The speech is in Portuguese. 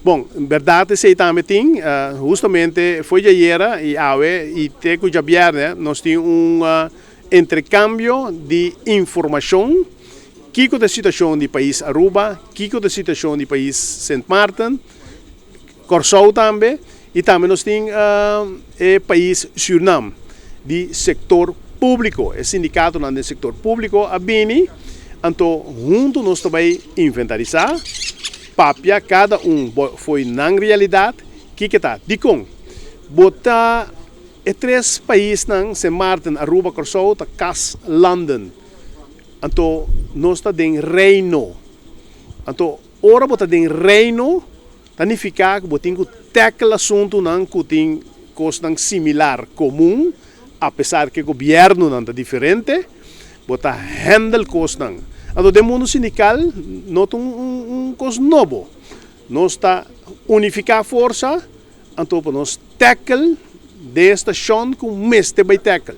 Bom, verdade sei também tem, justamente foi ayer e hoje e te que já viernes nós temos intercâmbio de informação que é a situação do país Aruba, que é a situação do país Saint Martin, Curaçao também e também nós temos o país Suriname de setor público, o sindicato do setor público a Bini, então junto nós também inventarizar papia cada foi na realidade que está dicom botar três países nang Saint Martin, Aruba, Curaçao, ta cas London, então nós está em reino, então ora botar em reino significa que botar que tackle assunto nang que tem coisa similar comum, apesar que o governo não é diferente, botar handle coisa nang. Então, do mundo sindical, não é coisa novo. Nós está unificar força, então, nós tackle de estação com o mestre vai tackle.